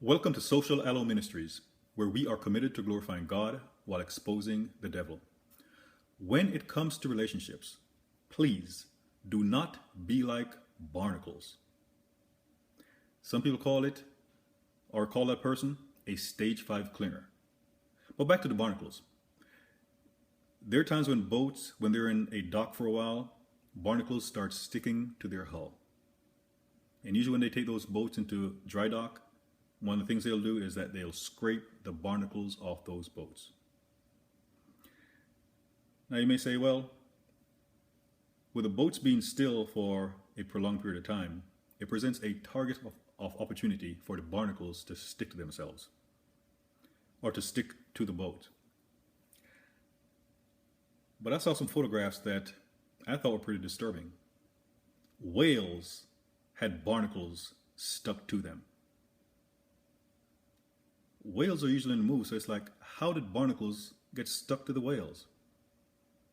Welcome to Social Aloe Ministries, where we are committed to glorifying God while exposing the devil. When it comes to relationships, please do not be like barnacles. Some people call that person a stage 5 clinger. But back to the barnacles. There are times when boats, when they're in a dock for a while, barnacles start sticking to their hull. And usually when they take those boats into dry dock, one of the things they'll do is that they'll scrape the barnacles off those boats. Now you may say, well, with the boats being still for a prolonged period of time, it presents a target of opportunity for the barnacles to stick to themselves or to stick to the boat. But I saw some photographs that I thought were pretty disturbing. Whales had barnacles stuck to them. Whales are usually in the move, so it's like, how did barnacles get stuck to the whales?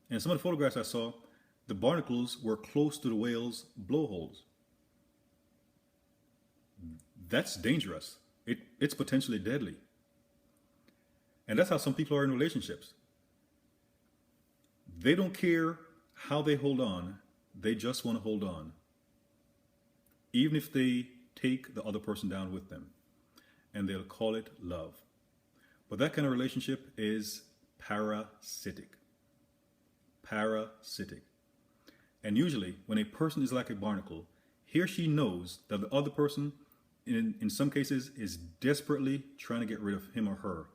And some of the photographs I saw, the barnacles were close to the whales' blowholes. That's dangerous. It's potentially deadly. And that's how some people are in relationships. They don't care how they hold on, they just want to hold on. Even if they take the other person down with them. And they'll call it love. But that kind of relationship is parasitic. Parasitic. And usually, when a person is like a barnacle, he or she knows that the other person, in some cases, is desperately trying to get rid of him or her,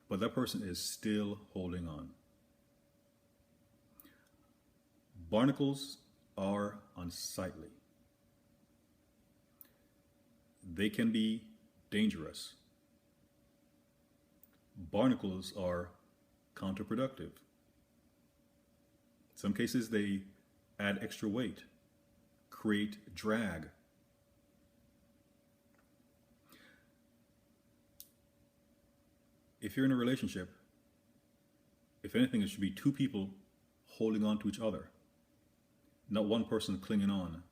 but that person is still holding on. Barnacles are unsightly. They can be dangerous. Barnacles are counterproductive. In some cases, they add extra weight, create drag. If you're in a relationship, if anything, it should be two people holding on to each other, not one person clinging on.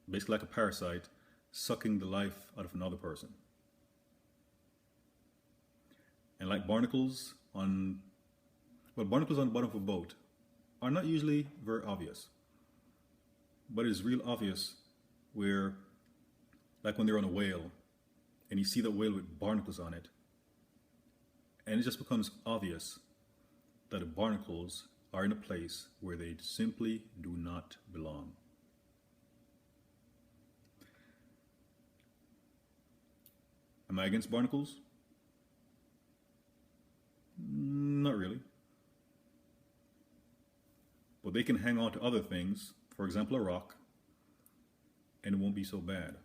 Basically like a parasite, sucking the life out of another person. And like barnacles on the bottom of a boat are not usually very obvious. But it's real obvious where, like when they're on a whale, and you see that whale with barnacles on it, and it just becomes obvious that the barnacles are in a place where they simply do not belong. Am I against barnacles? Not really. But they can hang on to other things, for example a rock, and it won't be so bad.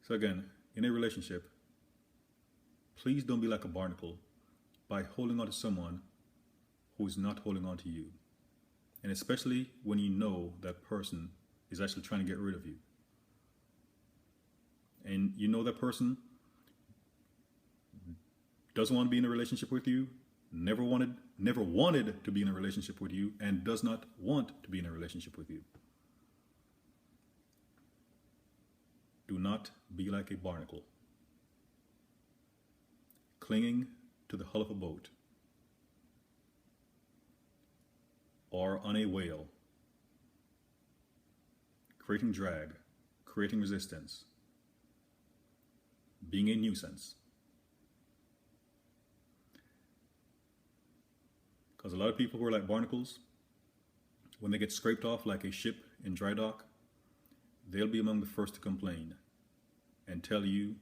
So again, in a relationship, please don't be like a barnacle by holding on to someone who is not holding on to you. And especially when you know that person is actually trying to get rid of you. And you know that person doesn't want to be in a relationship with you, never wanted to be in a relationship with you, and does not want to be in a relationship with you. Do not be like a barnacle, clinging to the hull of a boat, or on a whale, creating drag, creating resistance, being a nuisance. Because a lot of people who are like barnacles, when they get scraped off like a ship in dry dock, they'll be among the first to complain and tell you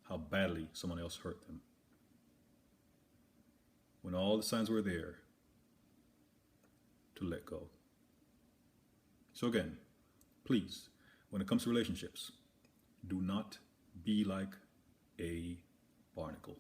how badly someone else hurt them. When all the signs were there to let go. So again, please, when it comes to relationships, do not be like a barnacle.